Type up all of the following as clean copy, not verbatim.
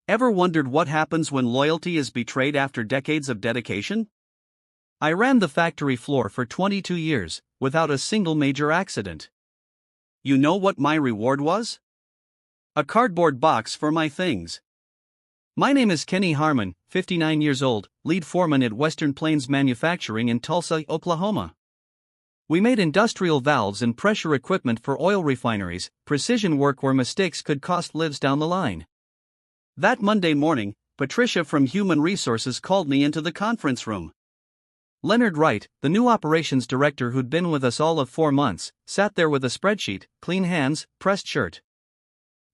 Ever wondered what happens when loyalty is betrayed after decades of dedication? I ran the factory floor for 22 years, without a single major accident. You know what my reward was? A cardboard box for my things. My name is Kenny Harmon, 59 years old, lead foreman at Western Plains Manufacturing in Tulsa, Oklahoma. We made industrial valves and pressure equipment for oil refineries, precision work where mistakes could cost lives down the line. That Monday morning, Patricia from Human Resources called me into the conference room. Leonard Wright, the new operations director who'd been with us all of 4 months, sat there with a spreadsheet, clean hands, pressed shirt.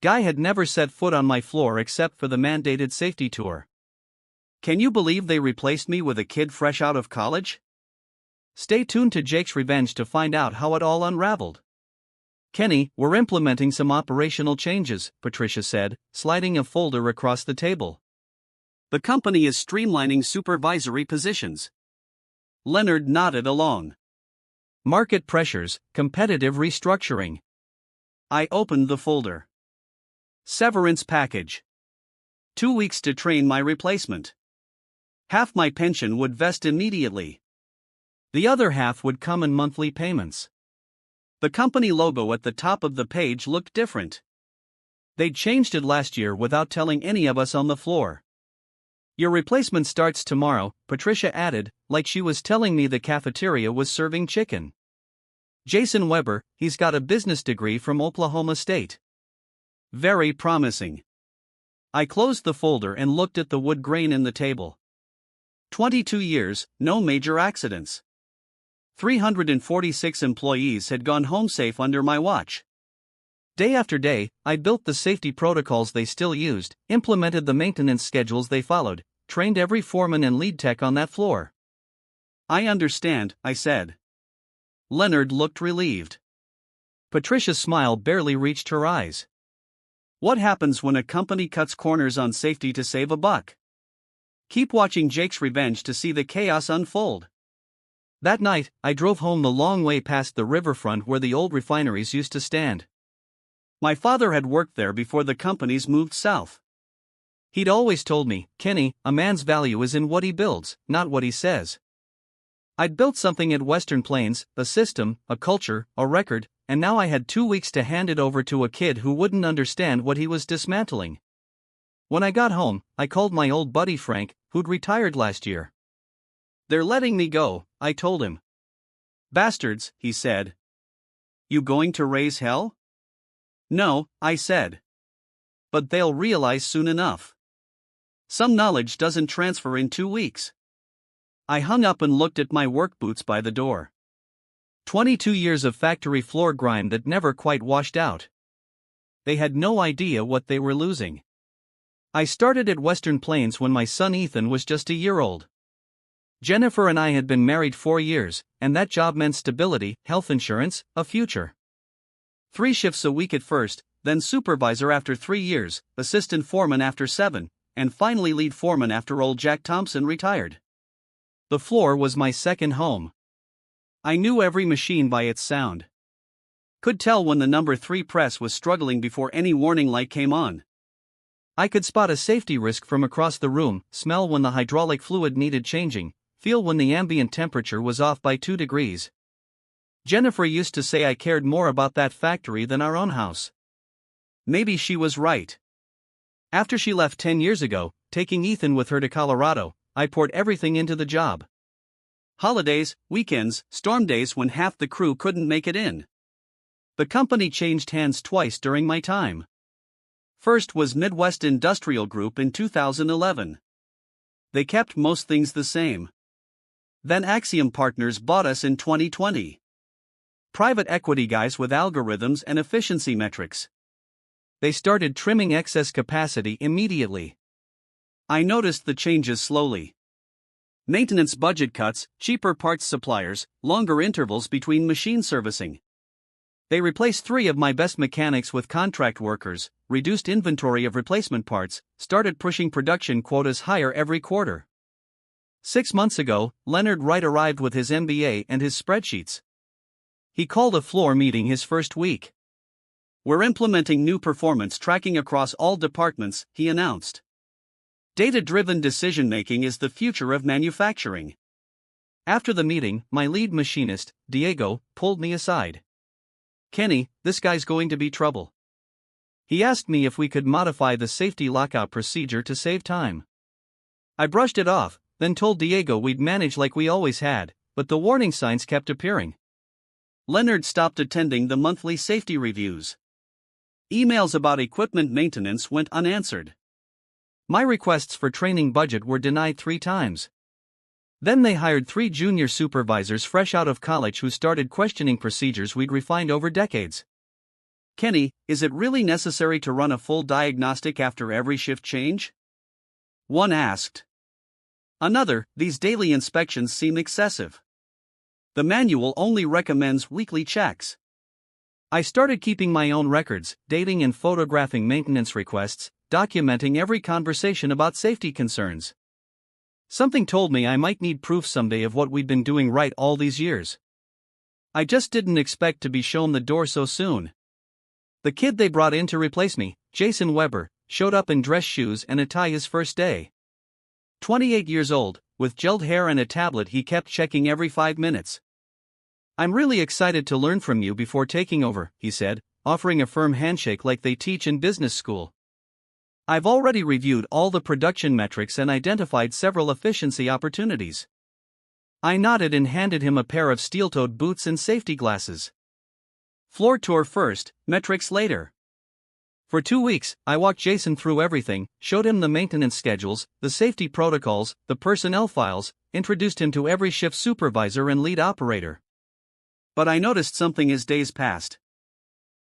Guy had never set foot on my floor except for the mandated safety tour. Can you believe they replaced me with a kid fresh out of college? Stay tuned to Jake's Revenge to find out how it all unraveled. Kenny, we're implementing some operational changes, Patricia said, sliding a folder across the table. The company is streamlining supervisory positions. Leonard nodded along. Market pressures, competitive restructuring. I opened the folder. Severance package. 2 weeks to train my replacement. Half my pension would vest immediately. The other half would come in monthly payments. The company logo at the top of the page looked different. They'd changed it last year without telling any of us on the floor. Your replacement starts tomorrow, Patricia added, like she was telling me the cafeteria was serving chicken. Jason Weber, he's got a business degree from Oklahoma State. Very promising. I closed the folder and looked at the wood grain in the table. 22 years, no major accidents. 346 employees had gone home safe under my watch. Day after day, I built the safety protocols they still used, implemented the maintenance schedules they followed, trained every foreman and lead tech on that floor. I understand, I said. Leonard looked relieved. Patricia's smile barely reached her eyes. What happens when a company cuts corners on safety to save a buck? Keep watching Jake's Revenge to see the chaos unfold. That night, I drove home the long way past the riverfront where the old refineries used to stand. My father had worked there before the companies moved south. He'd always told me, Kenny, a man's value is in what he builds, not what he says. I'd built something at Western Plains, a system, a culture, a record, and now I had 2 weeks to hand it over to a kid who wouldn't understand what he was dismantling. When I got home, I called my old buddy Frank, who'd retired last year. They're letting me go, I told him. Bastards, he said. You going to raise hell? No, I said. But they'll realize soon enough. Some knowledge doesn't transfer in 2 weeks. I hung up and looked at my work boots by the door. 22 years of factory floor grind that never quite washed out. They had no idea what they were losing. I started at Western Plains when my son Ethan was just a year old. Jennifer and I had been married 4 years, and that job meant stability, health insurance, a future. 3 shifts a week at first, then supervisor after 3 years, assistant foreman after 7, and finally lead foreman after old Jack Thompson retired. The floor was my second home. I knew every machine by its sound. Could tell when the number 3 press was struggling before any warning light came on. I could spot a safety risk from across the room, smell when the hydraulic fluid needed changing, feel when the ambient temperature was off by 2 degrees. Jennifer used to say I cared more about that factory than our own house. Maybe she was right. After she left 10 years ago, taking Ethan with her to Colorado, I poured everything into the job. Holidays, weekends, storm days when half the crew couldn't make it in. The company changed hands twice during my time. First was Midwest Industrial Group in 2011. They kept most things the same. Then Axiom Partners bought us in 2020. Private equity guys with algorithms and efficiency metrics. They started trimming excess capacity immediately. I noticed the changes slowly. Maintenance budget cuts, cheaper parts suppliers, longer intervals between machine servicing. They replaced 3 of my best mechanics with contract workers, reduced inventory of replacement parts, started pushing production quotas higher every quarter. 6 months ago, Leonard Wright arrived with his MBA and his spreadsheets. He called a floor meeting his first week. We're implementing new performance tracking across all departments, he announced. Data-driven decision-making is the future of manufacturing. After the meeting, my lead machinist, Diego, pulled me aside. Kenny, this guy's going to be trouble. He asked me if we could modify the safety lockout procedure to save time. I brushed it off, then told Diego we'd manage like we always had, but the warning signs kept appearing. Leonard stopped attending the monthly safety reviews. Emails about equipment maintenance went unanswered. My requests for training budget were denied 3 times. Then they hired 3 junior supervisors fresh out of college who started questioning procedures we'd refined over decades. Kenny, is it really necessary to run a full diagnostic after every shift change? One asked. Another, these daily inspections seem excessive. The manual only recommends weekly checks. I started keeping my own records, dating and photographing maintenance requests, documenting every conversation about safety concerns. Something told me I might need proof someday of what we'd been doing right all these years. I just didn't expect to be shown the door so soon. The kid they brought in to replace me, Jason Weber, showed up in dress shoes and a tie his first day. 28 years old, with gelled hair and a tablet he kept checking every 5 minutes. I'm really excited to learn from you before taking over, he said, offering a firm handshake like they teach in business school. I've already reviewed all the production metrics and identified several efficiency opportunities. I nodded and handed him a pair of steel-toed boots and safety glasses. Floor tour first, metrics later. For 2 weeks, I walked Jason through everything, showed him the maintenance schedules, the safety protocols, the personnel files, introduced him to every shift supervisor and lead operator. But I noticed something as days passed.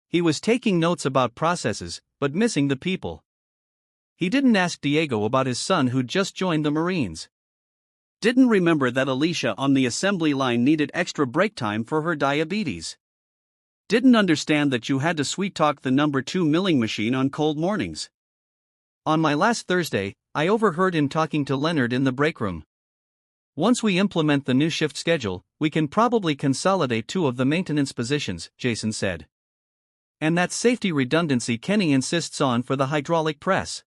He was taking notes about processes, but missing the people. He didn't ask Diego about his son who'd just joined the Marines. Didn't remember that Alicia on the assembly line needed extra break time for her diabetes. Didn't understand that you had to sweet-talk the number 2 milling machine on cold mornings. On my last Thursday, I overheard him talking to Leonard in the break room. Once we implement the new shift schedule, we can probably consolidate 2 of the maintenance positions, Jason said. And that safety redundancy Kenny insists on for the hydraulic press.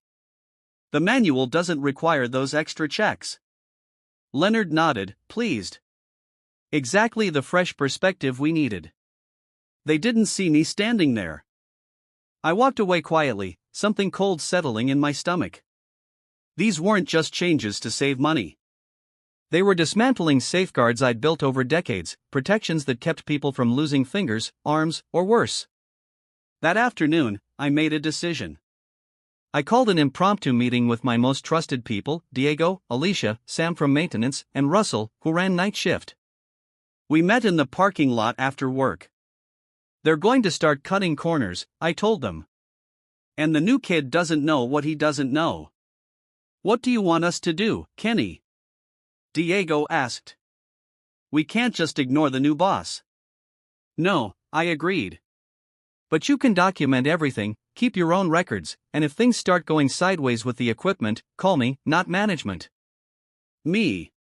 The manual doesn't require those extra checks. Leonard nodded, pleased. Exactly the fresh perspective we needed. They didn't see me standing there. I walked away quietly, something cold settling in my stomach. These weren't just changes to save money. They were dismantling safeguards I'd built over decades, protections that kept people from losing fingers, arms, or worse. That afternoon, I made a decision. I called an impromptu meeting with my most trusted people, Diego, Alicia, Sam from maintenance, and Russell, who ran night shift. We met in the parking lot after work. They're going to start cutting corners, I told them. And the new kid doesn't know what he doesn't know. What do you want us to do, Kenny? Diego asked. We can't just ignore the new boss. No, I agreed. But you can document everything, keep your own records, and if things start going sideways with the equipment, call me, not management. Me.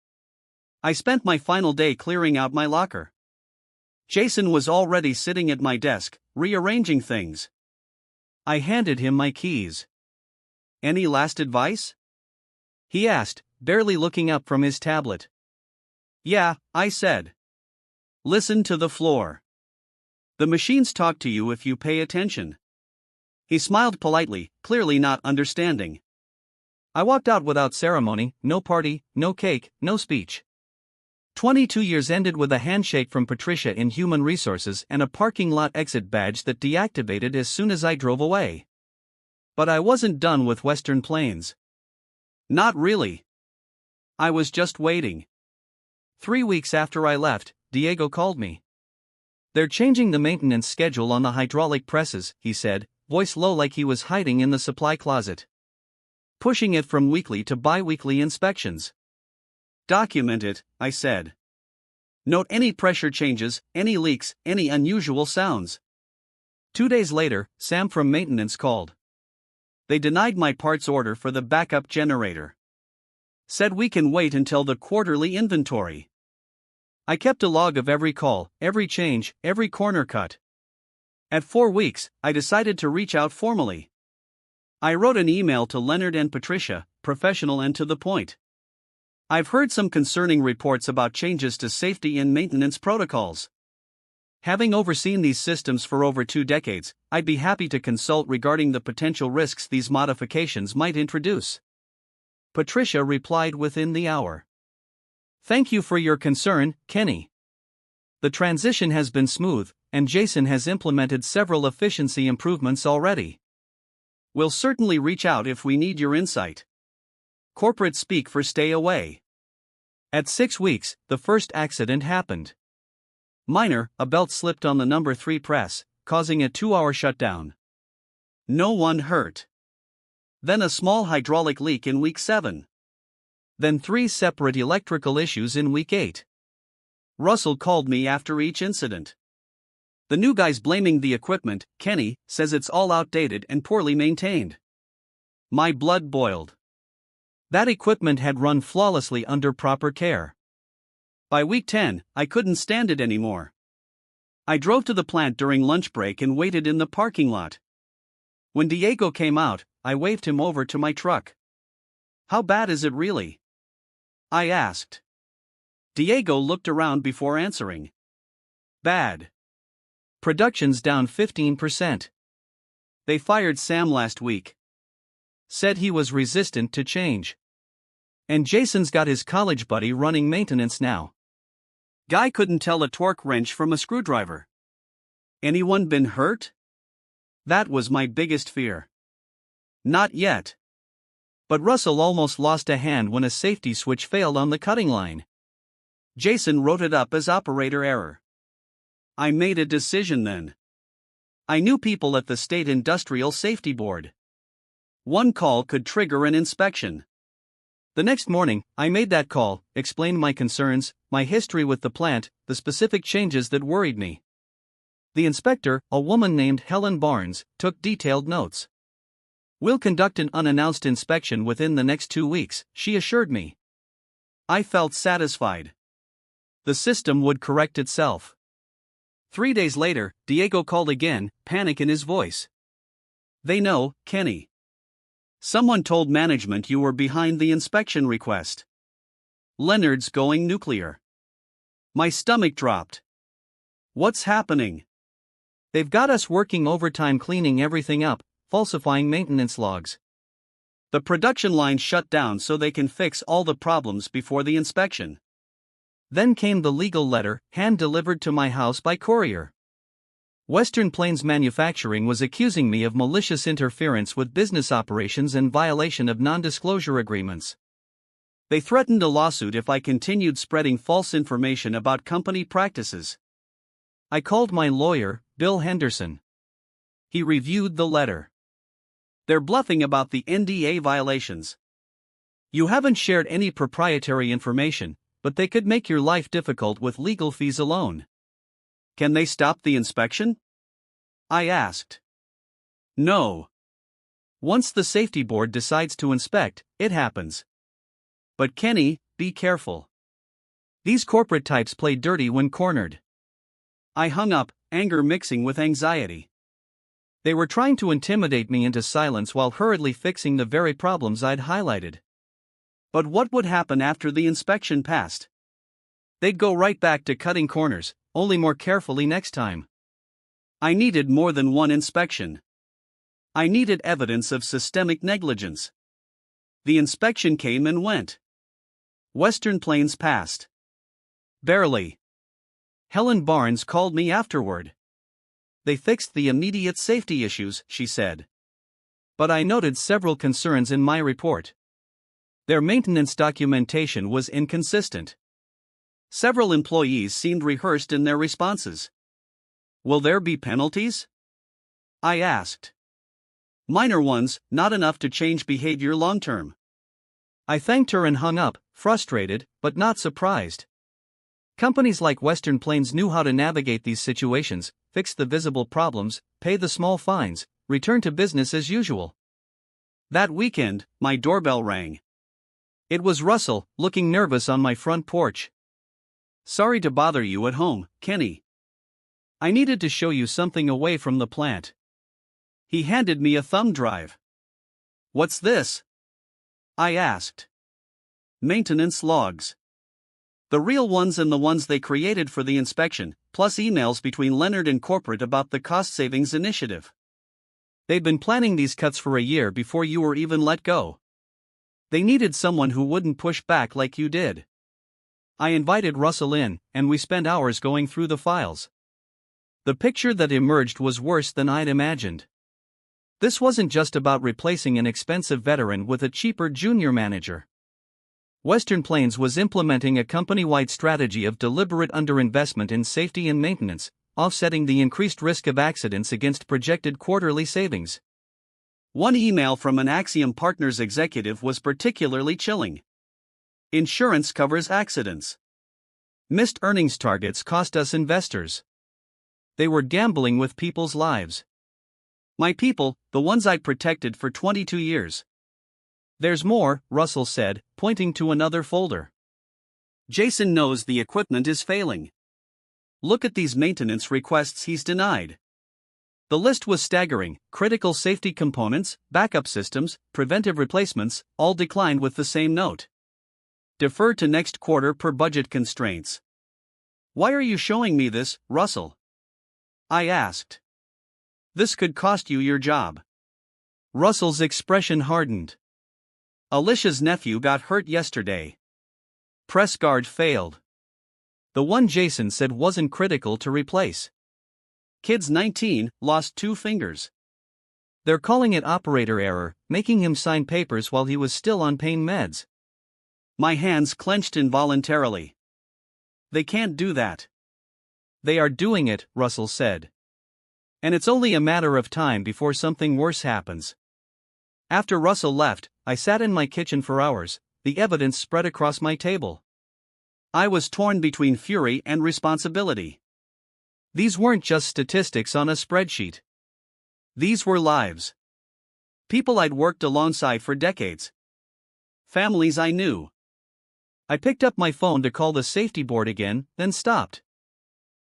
I spent my final day clearing out my locker. Jason was already sitting at my desk, rearranging things. I handed him my keys. Any last advice? He asked, barely looking up from his tablet. Yeah, I said. Listen to the floor. The machines talk to you if you pay attention. He smiled politely, clearly not understanding. I walked out without ceremony, no party, no cake, no speech. 22 years ended with a handshake from Patricia in Human Resources and a parking lot exit badge that deactivated as soon as I drove away. But I wasn't done with Western Plains. Not really. I was just waiting. 3 weeks after I left, Diego called me. They're changing the maintenance schedule on the hydraulic presses, he said, voice low like he was hiding in the supply closet. Pushing it from weekly to bi-weekly inspections. Document it, I said. Note any pressure changes, any leaks, any unusual sounds. 2 days later, Sam from maintenance called. They denied my parts order for the backup generator. Said we can wait until the quarterly inventory. I kept a log of every call, every change, every corner cut. At 4 weeks, I decided to reach out formally. I wrote an email to Leonard and Patricia, professional and to the point. I've heard some concerning reports about changes to safety and maintenance protocols. Having overseen these systems for over 2 decades, I'd be happy to consult regarding the potential risks these modifications might introduce. Patricia replied within the hour. Thank you for your concern, Kenny. The transition has been smooth, and Jason has implemented several efficiency improvements already. We'll certainly reach out if we need your insight. Corporate speak for stay away. At 6 weeks, the first accident happened. Minor, a belt slipped on the number 3 press, causing a 2-hour shutdown. No one hurt. Then a small hydraulic leak in week 7. Then 3 separate electrical issues in week 8. Russell called me after each incident. The new guy's blaming the equipment, Kenny, says it's all outdated and poorly maintained. My blood boiled. That equipment had run flawlessly under proper care. By week 10, I couldn't stand it anymore. I drove to the plant during lunch break and waited in the parking lot. When Diego came out, I waved him over to my truck. How bad is it really? I asked. Diego looked around before answering. Bad. Production's down 15%. They fired Sam last week. Said he was resistant to change. And Jason's got his college buddy running maintenance now. Guy couldn't tell a torque wrench from a screwdriver. Anyone been hurt? That was my biggest fear. Not yet. But Russell almost lost a hand when a safety switch failed on the cutting line. Jason wrote it up as operator error. I made a decision then. I knew people at the State Industrial Safety Board. One call could trigger an inspection. The next morning, I made that call, explained my concerns, my history with the plant, the specific changes that worried me. The inspector, a woman named Helen Barnes, took detailed notes. We'll conduct an unannounced inspection within the next 2 weeks, she assured me. I felt satisfied. The system would correct itself. 3 days later, Diego called again, panic in his voice. They know, Kenny. Someone told management you were behind the inspection request. Leonard's going nuclear. My stomach dropped. What's happening? They've got us working overtime cleaning everything up, falsifying maintenance logs. The production line shut down so they can fix all the problems before the inspection. Then came the legal letter, hand-delivered to my house by courier. Western Plains Manufacturing was accusing me of malicious interference with business operations and violation of non-disclosure agreements. They threatened a lawsuit if I continued spreading false information about company practices. I called my lawyer, Bill Henderson. He reviewed the letter. They're bluffing about the NDA violations. You haven't shared any proprietary information, but they could make your life difficult with legal fees alone. Can they stop the inspection? I asked. No. Once the safety board decides to inspect, it happens. But Kenny, be careful. These corporate types play dirty when cornered. I hung up, anger mixing with anxiety. They were trying to intimidate me into silence while hurriedly fixing the very problems I'd highlighted. But what would happen after the inspection passed? They'd go right back to cutting corners, only more carefully next time. I needed more than one inspection. I needed evidence of systemic negligence. The inspection came and went. Western Plains passed. Barely. Helen Barnes called me afterward. They fixed the immediate safety issues, she said. But I noted several concerns in my report. Their maintenance documentation was inconsistent. Several employees seemed rehearsed in their responses. Will there be penalties? I asked. Minor ones, not enough to change behavior long-term. I thanked her and hung up, frustrated, but not surprised. Companies like Western Plains knew how to navigate these situations, fix the visible problems, pay the small fines, return to business as usual. That weekend, my doorbell rang. It was Russell, looking nervous on my front porch. Sorry to bother you at home, Kenny. I needed to show you something away from the plant. He handed me a thumb drive. What's this? I asked. Maintenance logs. The real ones and the ones they created for the inspection, plus emails between Leonard and corporate about the cost savings initiative. They'd been planning these cuts for a year before you were even let go. They needed someone who wouldn't push back like you did. I invited Russell in, and we spent hours going through the files. The picture that emerged was worse than I'd imagined. This wasn't just about replacing an expensive veteran with a cheaper junior manager. Western Plains was implementing a company-wide strategy of deliberate underinvestment in safety and maintenance, offsetting the increased risk of accidents against projected quarterly savings. One email from an Axiom Partners executive was particularly chilling. Insurance covers accidents. Missed earnings targets cost us investors. They were gambling with people's lives. My people, the ones I'd protected for 22 years. There's more, Russell said, pointing to another folder. Jason knows the equipment is failing. Look at these maintenance requests he's denied. The list was staggering: critical safety components, backup systems, preventive replacements, all declined with the same note. Defer to next quarter per budget constraints. Why are you showing me this, Russell? I asked. This could cost you your job. Russell's expression hardened. Alicia's nephew got hurt yesterday. Press guard failed. The one Jason said wasn't critical to replace. Kid's 19, lost 2 fingers. They're calling it operator error, making him sign papers while he was still on pain meds. My hands clenched involuntarily. They can't do that. They are doing it, Russell said. And it's only a matter of time before something worse happens. After Russell left, I sat in my kitchen for hours, the evidence spread across my table. I was torn between fury and responsibility. These weren't just statistics on a spreadsheet. These were lives. People I'd worked alongside for decades. Families I knew. I picked up my phone to call the safety board again, then stopped.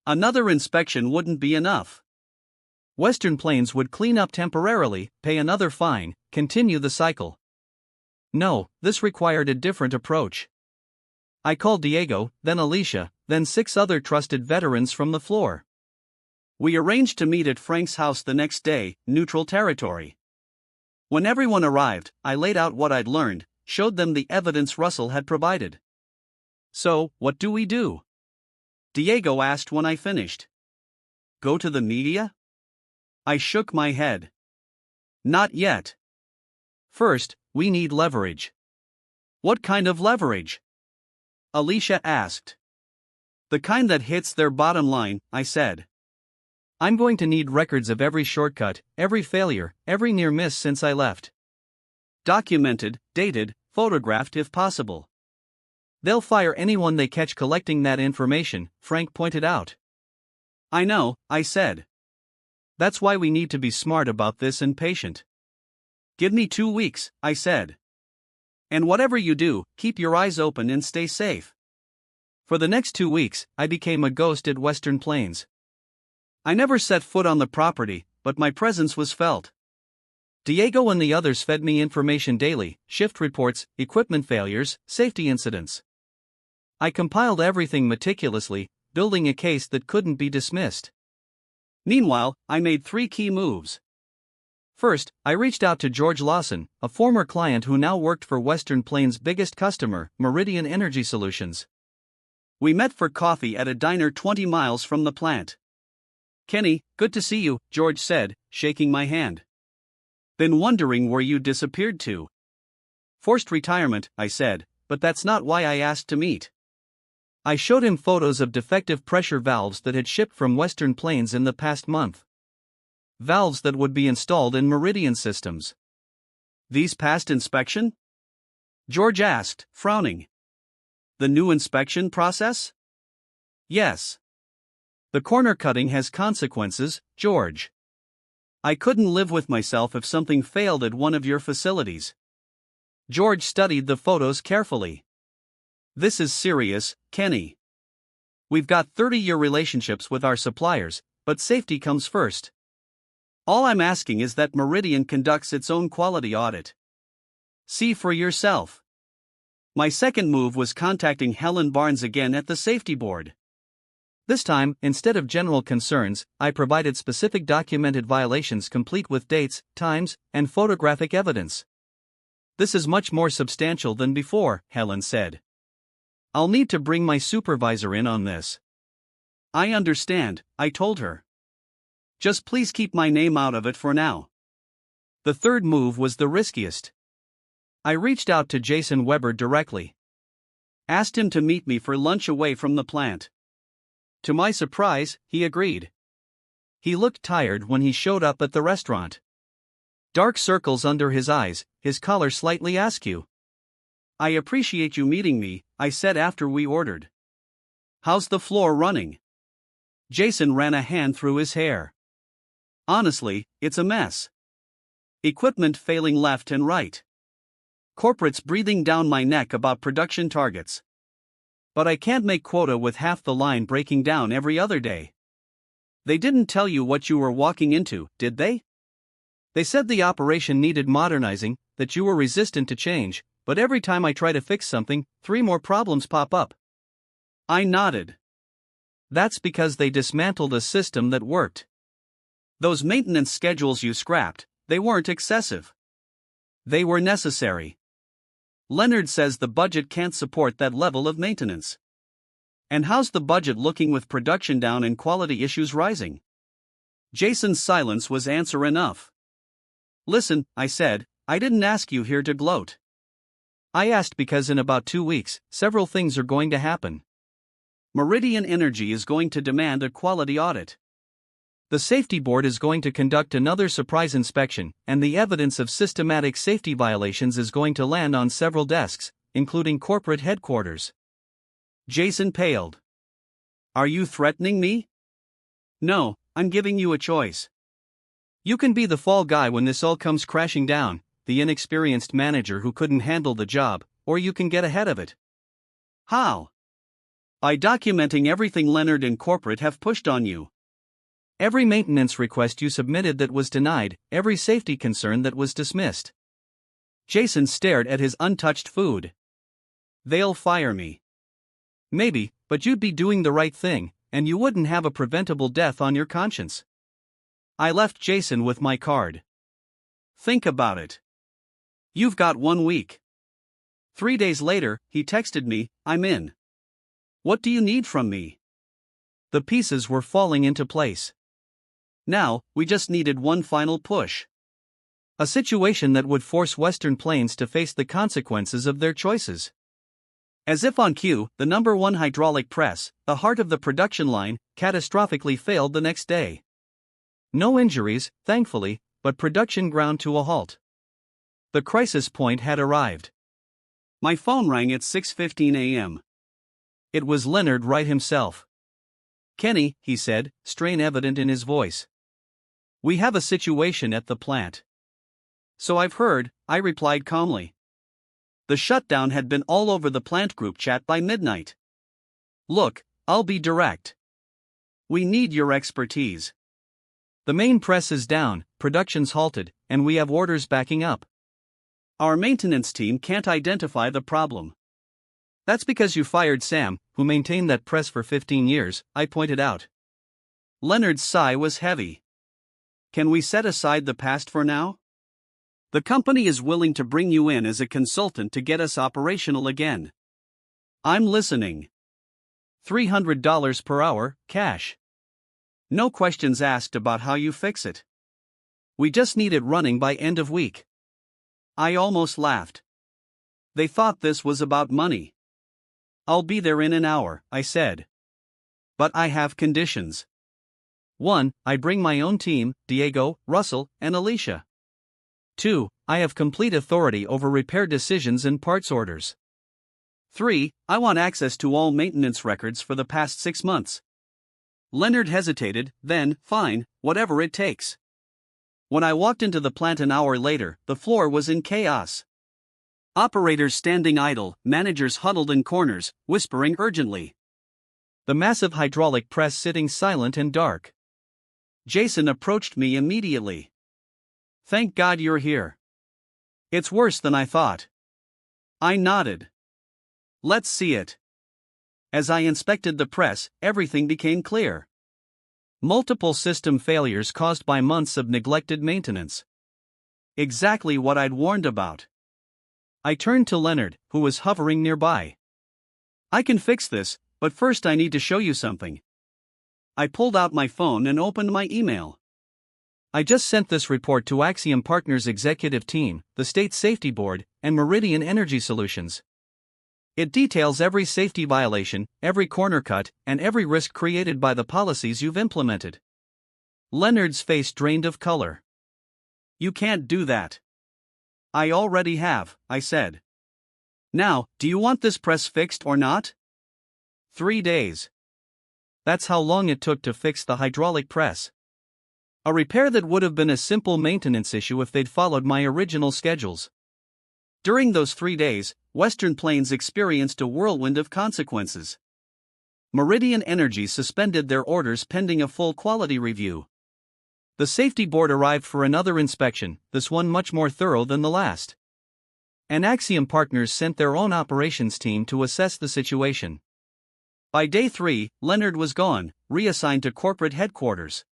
Another inspection wouldn't be enough. Western Plains would clean up temporarily, pay another fine, continue the cycle. No, this required a different approach. I called Diego, then Alicia, then 6 other trusted veterans from the floor. We arranged to meet at Frank's house the next day, neutral territory. When everyone arrived, I laid out what I'd learned, showed them the evidence Russell had provided. So, what do we do? Diego asked when I finished. Go to the media? I shook my head. Not yet. First, we need leverage. What kind of leverage? Alicia asked. The kind that hits their bottom line, I said. I'm going to need records of every shortcut, every failure, every near miss since I left. Documented, dated, photographed if possible. They'll fire anyone they catch collecting that information, Frank pointed out. I know, I said. That's why we need to be smart about this and patient. Give me 2 weeks, I said. And whatever you do, keep your eyes open and stay safe. For the next 2 weeks, I became a ghost at Western Plains. I never set foot on the property, but my presence was felt. Diego and the others fed me information daily: shift reports, equipment failures, safety incidents. I compiled everything meticulously, building a case that couldn't be dismissed. Meanwhile, I made 3 key moves. First, I reached out to George Lawson, a former client who now worked for Western Plains' biggest customer, Meridian Energy Solutions. We met for coffee at a diner 20 miles from the plant. Kenny, good to see you, George said, shaking my hand. Been wondering where you disappeared to. Forced retirement, I said, but that's not why I asked to meet. I showed him photos of defective pressure valves that had shipped from Western Plains in the past month. Valves that would be installed in Meridian systems. These passed inspection? George asked, frowning. The new inspection process? Yes. The corner cutting has consequences, George. I couldn't live with myself if something failed at one of your facilities. George studied the photos carefully. This is serious, Kenny. We've got 30-year relationships with our suppliers, but safety comes first. All I'm asking is that Meridian conducts its own quality audit. See for yourself. My second move was contacting Helen Barnes again at the safety board. This time, instead of general concerns, I provided specific documented violations complete with dates, times, and photographic evidence. This is much more substantial than before, Helen said. I'll need to bring my supervisor in on this. I understand, I told her. Just please keep my name out of it for now. The third move was the riskiest. I reached out to Jason Weber directly. Asked him to meet me for lunch away from the plant. To my surprise, he agreed. He looked tired when he showed up at the restaurant. Dark circles under his eyes, his collar slightly askew. I appreciate you meeting me, I said after we ordered. How's the floor running? Jason ran a hand through his hair. Honestly, it's a mess. Equipment failing left and right. Corporates breathing down my neck about production targets. But I can't make quota with half the line breaking down every other day. They didn't tell you what you were walking into, did they? They said the operation needed modernizing, that you were resistant to change, but every time I try to fix something, 3 more problems pop up. I nodded. That's because they dismantled a system that worked. Those maintenance schedules you scrapped, they weren't excessive. They were necessary. Leonard says the budget can't support that level of maintenance. And how's the budget looking with production down and quality issues rising? Jason's silence was answer enough. Listen, I said, I didn't ask you here to gloat. I asked because in about 2 weeks, several things are going to happen. Meridian Energy is going to demand a quality audit. The safety board is going to conduct another surprise inspection, and the evidence of systematic safety violations is going to land on several desks, including corporate headquarters. Jason paled. Are you threatening me? No, I'm giving you a choice. You can be the fall guy when this all comes crashing down, the inexperienced manager who couldn't handle the job, or you can get ahead of it. How? By documenting everything Leonard and corporate have pushed on you. Every maintenance request you submitted that was denied, every safety concern that was dismissed. Jason stared at his untouched food. They'll fire me. Maybe, but you'd be doing the right thing, and you wouldn't have a preventable death on your conscience. I left Jason with my card. Think about it. You've got 1 week. 3 days later, he texted me, I'm in. What do you need from me? The pieces were falling into place. Now, we just needed one final push. A situation that would force Western Plains to face the consequences of their choices. As if on cue, the #1 hydraulic press, the heart of the production line, catastrophically failed the next day. No injuries, thankfully, but production ground to a halt. The crisis point had arrived. My phone rang at 6:15 a.m. It was Leonard Wright himself. Kenny, he said, strain evident in his voice. We have a situation at the plant. So I've heard, I replied calmly. The shutdown had been all over the plant group chat by midnight. Look, I'll be direct. We need your expertise. The main press is down, production's halted, and we have orders backing up. Our maintenance team can't identify the problem. That's because you fired Sam, who maintained that press for 15 years, I pointed out. Leonard's sigh was heavy. Can we set aside the past for now? The company is willing to bring you in as a consultant to get us operational again. I'm listening. $300 per hour, cash. No questions asked about how you fix it. We just need it running by end of week. I almost laughed. They thought this was about money. I'll be there in an hour, I said. But I have conditions. 1. I bring my own team, Diego, Russell, and Alicia. 2. I have complete authority over repair decisions and parts orders. 3. I want access to all maintenance records for the past 6 months. Leonard hesitated, then, fine, whatever it takes. When I walked into the plant an hour later, the floor was in chaos. Operators standing idle, managers huddled in corners, whispering urgently. The massive hydraulic press sitting silent and dark. Jason approached me immediately. Thank God you're here. It's worse than I thought. I nodded. Let's see it. As I inspected the press, everything became clear. Multiple system failures caused by months of neglected maintenance. Exactly what I'd warned about. I turned to Leonard, who was hovering nearby. I can fix this, but first I need to show you something. I pulled out my phone and opened my email. I just sent this report to Axiom Partners executive team, the State Safety Board, and Meridian Energy Solutions. It details every safety violation, every corner cut, and every risk created by the policies you've implemented. Leonard's face drained of color. You can't do that. I already have, I said. Now, do you want this press fixed or not? 3 days. That's how long it took to fix the hydraulic press. A repair that would have been a simple maintenance issue if they'd followed my original schedules. During those 3 days, Western Plains experienced a whirlwind of consequences. Meridian Energy suspended their orders pending a full quality review. The safety board arrived for another inspection, this one much more thorough than the last. And Axiom Partners sent their own operations team to assess the situation. By day 3, Leonard was gone, reassigned to corporate headquarters.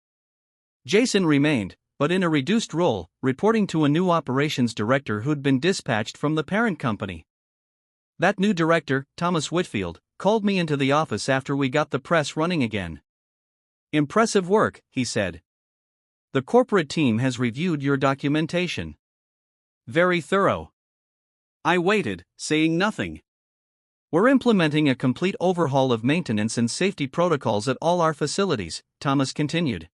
Jason remained, but in a reduced role, reporting to a new operations director who'd been dispatched from the parent company. That new director, Thomas Whitfield, called me into the office after we got the press running again. Impressive work, he said. The corporate team has reviewed your documentation. Very thorough. I waited, saying nothing. We're implementing a complete overhaul of maintenance and safety protocols at all our facilities, Thomas continued.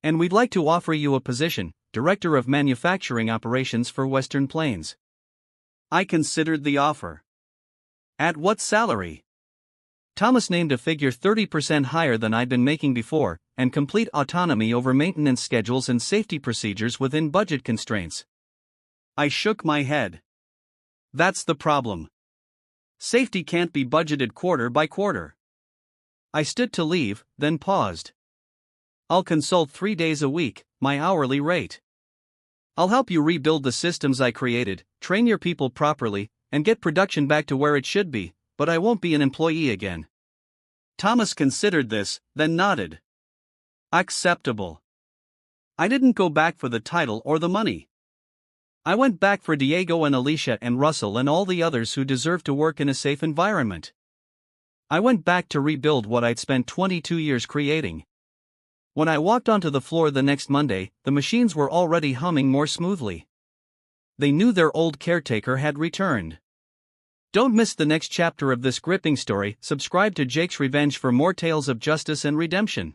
And we'd like to offer you a position, Director of Manufacturing Operations for Western Plains. I considered the offer. At what salary? Thomas named a figure 30% higher than I'd been making before, and complete autonomy over maintenance schedules and safety procedures within budget constraints. I shook my head. That's the problem. Safety can't be budgeted quarter by quarter. I stood to leave, then paused. I'll consult 3 days a week, my hourly rate. I'll help you rebuild the systems I created, train your people properly, and get production back to where it should be, but I won't be an employee again. Thomas considered this, then nodded. Acceptable. I didn't go back for the title or the money. I went back for Diego and Alicia and Russell and all the others who deserve to work in a safe environment. I went back to rebuild what I'd spent 22 years creating. When I walked onto the floor the next Monday, the machines were already humming more smoothly. They knew their old caretaker had returned. Don't miss the next chapter of this gripping story. Subscribe to Jake's Revenge for more tales of justice and redemption.